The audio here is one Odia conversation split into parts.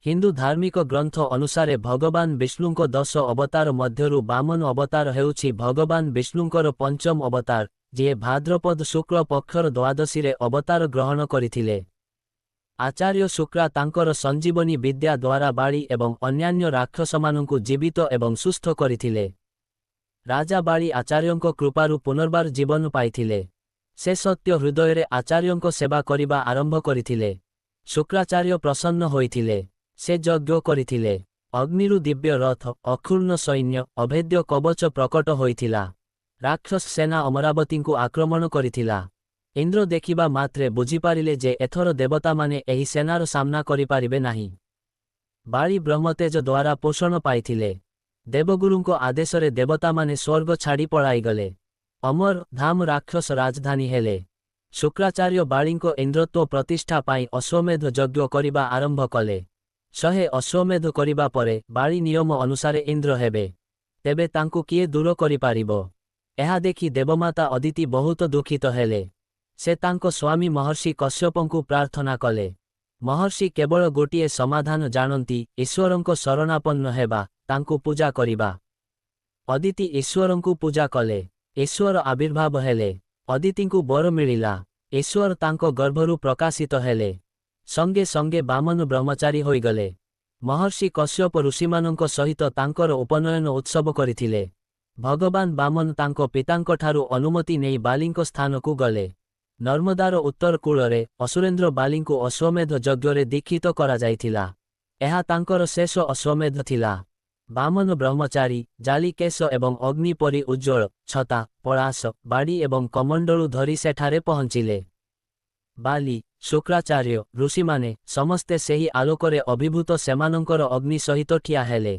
ହିନ୍ଦୁ ଧାର୍ମିକ ଗ୍ରନ୍ଥ ଅନୁସାରେ ଭଗବାନ ବିଷ୍ଣୁଙ୍କ 10 ଅବତାର ମଧ୍ୟରୁ ବାମନ ଅବତାର ହେଉଛି ଭଗବାନ ବିଷ୍ଣୁଙ୍କର ପଞ୍ଚମ ଅବତାର, ଯିଏ ଭାଦ୍ରପଦ ଶୁକ୍ଳ ପକ୍ଷର ଦ୍ୱାଦଶୀରେ ଅବତାର ଗ୍ରହଣ କରିଥିଲେ। ଆଚାର୍ଯ୍ୟ ଶୁକ୍ରା ତାଙ୍କର ସଞ୍ଜୀବନୀ ବିଦ୍ୟା ଦ୍ୱାରା ବାଳୀ ଏବଂ ଅନ୍ୟାନ୍ୟ ରାକ୍ଷସମାନଙ୍କୁ ଜୀବିତ ଏବଂ ସୁସ୍ଥ କରିଥିଲେ। ରାଜା ବାଳୀ ଆଚାର୍ଯ୍ୟଙ୍କ କୃପାରୁ ପୁନର୍ବାର ଜୀବନ ପାଇଥିଲେ। ସେ ସତ୍ୟ ହୃଦୟରେ ଆଚାର୍ଯ୍ୟଙ୍କ ସେବା କରିବା ଆରମ୍ଭ କରିଥିଲେ। ଶୁକ୍ରାଚାର୍ଯ୍ୟ ପ୍ରସନ୍ନ ହୋଇଥିଲେ। ସେ ଯଜ୍ଞ କରିଥିଲେ। ଅଗ୍ନିରୁ ଦିବ୍ୟ ରଥ, ଅକ୍ଷୁର୍ଣ୍ଣ ସୈନ୍ୟ, ଅଭେଦ୍ୟ କବଚ ପ୍ରକଟ ହୋଇଥିଲା। ରାକ୍ଷସ ସେନା ଅମରାବତୀଙ୍କୁ ଆକ୍ରମଣ କରିଥିଲା। ଇନ୍ଦ୍ର ଦେଖିବା ମାତ୍ରେ ବୁଝିପାରିଲେ ଯେ ଏଥର ଦେବତାମାନେ ଏହି ସେନାର ସାମ୍ନା କରିପାରିବେ ନାହିଁ। ବାଳୀ ବ୍ରହ୍ମତେଜ ଦ୍ୱାରା ପୋଷଣ ପାଇଥିଲେ। ଦେବଗୁରୁଙ୍କ ଆଦେଶରେ ଦେବତାମାନେ ସ୍ୱର୍ଗ ଛାଡ଼ି ପଳାଇଗଲେ। ଅମର ଧାମ ରାକ୍ଷସ ରାଜଧାନୀ ହେଲେ। ଶୁକ୍ରାଚାର୍ଯ୍ୟ ବାଳୀଙ୍କ ଇନ୍ଦ୍ରତ୍ୱ ପ୍ରତିଷ୍ଠା ପାଇଁ ଅଶ୍ୱମେଧ ଯଜ୍ଞ କରିବା ଆରମ୍ଭ କଲେ। 100 ଅଶ୍ୱମେଧ କରିବା ପରେ ବାଳୀ ନିୟମ ଅନୁସାରେ ଇନ୍ଦ୍ର ହେବେ। ତେବେ ତାଙ୍କୁ କିଏ ଦୂର କରିପାରିବ? ଏହା ଦେଖି ଦେବମାତା ଅଦିତି ବହୁତ ଦୁଃଖିତ ହେଲେ। ସେ ତାଙ୍କ ସ୍ୱାମୀ ମହର୍ଷି କଶ୍ୟପଙ୍କୁ ପ୍ରାର୍ଥନା କଲେ। ମହର୍ଷି କେବଳ ଗୋଟିଏ ସମାଧାନ ଜାଣନ୍ତି, ଈଶ୍ୱରଙ୍କ ଶରଣାପନ୍ନ ହେବା, ତାଙ୍କୁ ପୂଜା କରିବା। ଅଦିତି ଈଶ୍ୱରଙ୍କୁ ପୂଜା କଲେ। ଈଶ୍ୱର ଆବିର୍ଭାବ ହେଲେ। ଅଦିତିଙ୍କୁ ବର ମିଳିଲା। ଈଶ୍ୱର ତାଙ୍କ ଗର୍ଭରୁ ପ୍ରକାଶିତ ହେଲେ। ସଙ୍ଗେ ସଙ୍ଗେ ବାମନ ବ୍ରହ୍ମଚାରୀ ହୋଇଗଲେ। ମହର୍ଷି କଶ୍ୟପ ଋଷିମାନଙ୍କ ସହିତ ତାଙ୍କର ଉପନୟନ ଉତ୍ସବ କରିଥିଲେ। ଭଗବାନ ବାମନ ତାଙ୍କ ପିତାଙ୍କଠାରୁ ଅନୁମତି ନେଇ ବାଲୀଙ୍କ ସ୍ଥାନକୁ ଗଲେ। ନର୍ମଦାର ଉତ୍ତର କୂଳରେ ଅସୁରେନ୍ଦ୍ର ବାଲୀଙ୍କୁ ଅଶ୍ୱମେଧ ଯଜ୍ଞରେ ଦୀକ୍ଷିତ କରାଯାଇଥିଲା। ଏହା ତାଙ୍କର ଶେଷ ଅଶ୍ୱମେଧ ଥିଲା। ବାମନ ବ୍ରହ୍ମଚାରୀ, ଜାଲି କେଶ ଏବଂ ଅଗ୍ନି ପରି ଉଜ୍ଜ୍ୱଳ, ଛତା, ପଳାଶ, ବାଡ଼ି ଏବଂ କମଣ୍ଡଳୁ ଧରି ସେଠାରେ ପହଞ୍ଚିଲେ। ବାଲି, ଶୁକ୍ରାଚାର୍ଯ୍ୟ, ଋଷିମାନେ ସମସ୍ତେ ସେହି ଆଲୋକରେ ଅଭିଭୂତ ସେମାନଙ୍କର ଅଗ୍ନି ସହିତ ଠିଆ ହେଲେ।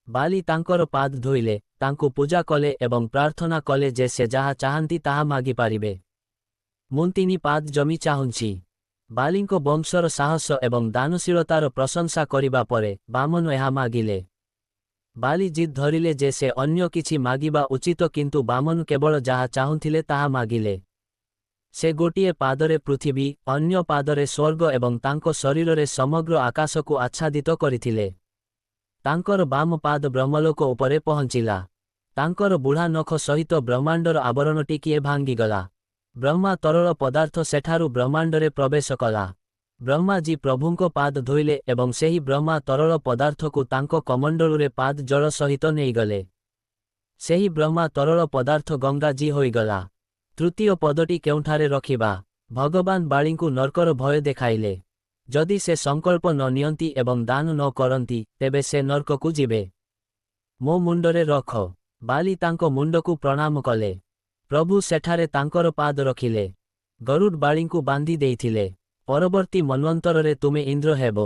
ବାଲି ତାଙ୍କର ପାଦ ଧୋଇଲେ, ତାଙ୍କୁ ପୂଜା କଲେ ଏବଂ ପ୍ରାର୍ଥନା କଲେ ଯେ ସେ ଯାହା ଚାହାନ୍ତି ତାହା ମାଗିପାରିବେ। ମୁଁ 3 ପାଦ ଜମି ଚାହୁଁଛି। ବାଲିଙ୍କ ବଂଶର ସାହସ ଏବଂ ଦାନଶୀଳତାର ପ୍ରଶଂସା କରିବା ପରେ ବାମନ ଏହା ମାଗିଲେ। ବାଲି ଜିଦ୍ ଧରିଲେ ଯେ ସେ ଅନ୍ୟ କିଛି ମାଗିବା ଉଚିତ, କିନ୍ତୁ ବାମନ କେବଳ ଯାହା ଚାହୁଁଥିଲେ ତାହା ମାଗିଲେ। ସେ ଗୋଟିଏ ପାଦରେ ପୃଥିବୀ, ଅନ୍ୟ ପାଦରେ ସ୍ୱର୍ଗ ଏବଂ ତାଙ୍କ ଶରୀରରେ ସମଗ୍ର ଆକାଶକୁ ଆଚ୍ଛାଦିତ କରିଥିଲେ। ତାଙ୍କର ବାମ ପାଦ ବ୍ରହ୍ମଲୋକ ଉପରେ ପହଞ୍ଚିଲା। ତାଙ୍କର ବୁଢ଼ା ନଖ ସହିତ ବ୍ରହ୍ମାଣ୍ଡର ଆବରଣ ଟିକିଏ ଭାଙ୍ଗିଗଲା। ବ୍ରହ୍ମା ତରଳ ପଦାର୍ଥ ସେଠାରୁ ବ୍ରହ୍ମାଣ୍ଡରେ ପ୍ରବେଶ କଲା। ବ୍ରହ୍ମାଜୀ ପ୍ରଭୁଙ୍କ ପାଦ ଧୋଇଲେ ଏବଂ ସେହି ବ୍ରହ୍ମା ତରଳ ପଦାର୍ଥକୁ ତାଙ୍କ କମଣ୍ଡଳୁରେ ପାଦ ଜଳ ସହିତ ନେଇଗଲେ। ସେହି ବ୍ରହ୍ମା ତରଳ ପଦାର୍ଥ ଗଙ୍ଗାଜୀ ହୋଇଗଲା। ତୃତୀୟ ପଦଟି କେଉଁଠାରେ ରଖିବା? ଭଗବାନ ବାଳୀଙ୍କୁ ନର୍କର ଭୟ ଦେଖାଇଲେ। ଯଦି ସେ ସଂକଳ୍ପ ନ ନିଅନ୍ତି ଏବଂ ଦାନ ନ କରନ୍ତି, ତେବେ ସେ ନର୍କକୁ ଯିବେ। ମୋ ମୁଣ୍ଡରେ ରଖ। ବାଲି ତାଙ୍କ ମୁଣ୍ଡକୁ ପ୍ରଣାମ କଲେ। ପ୍ରଭୁ ସେଠାରେ ତାଙ୍କର ପାଦ ରଖିଲେ। ଗରୁଡ଼ ବାଳୀଙ୍କୁ ବାନ୍ଧି ଦେଇଥିଲେ। ପରବର୍ତ୍ତୀ ମନ୍ୱନ୍ତରରେ ତୁମେ ଇନ୍ଦ୍ର ହେବ।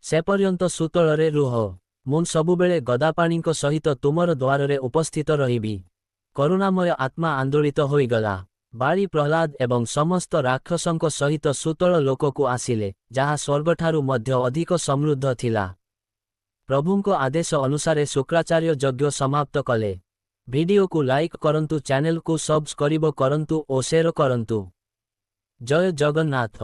ସେପର୍ଯ୍ୟନ୍ତ ସୁତଳରେ ରୁହ। ମୁଁ ସବୁବେଳେ ଗଦାପାଣିଙ୍କ ସହିତ ତୁମର ଦ୍ୱାରରେ ଉପସ୍ଥିତ ରହିବି। କରୁଣାମୟ ଆତ୍ମା ଆନ୍ଦୋଳିତ ହୋଇଗଲା। ବାଳୀ ପ୍ରହ୍ଲାଦ ଏବଂ ସମସ୍ତ ରାକ୍ଷସଙ୍କ ସହିତ ସୁତଳ ଲୋକକୁ ଆସିଲେ, ଯାହା ସ୍ୱର୍ଗଠାରୁ ମଧ୍ୟ ଅଧିକ ସମୃଦ୍ଧ ଥିଲା। ପ୍ରଭୁଙ୍କ ଆଦେଶ ଅନୁସାରେ ଶୁକ୍ରାଚାର୍ଯ୍ୟ ଯଜ୍ଞ ସମାପ୍ତ କଲେ। ଭିଡିଓକୁ ଲାଇକ୍ କରନ୍ତୁ, ଚ୍ୟାନେଲକୁ ସବସ୍କ୍ରାଇବ କରନ୍ତୁ ଓ ସେୟାର କରନ୍ତୁ। ଜୟ ଜଗନ୍ନାଥ।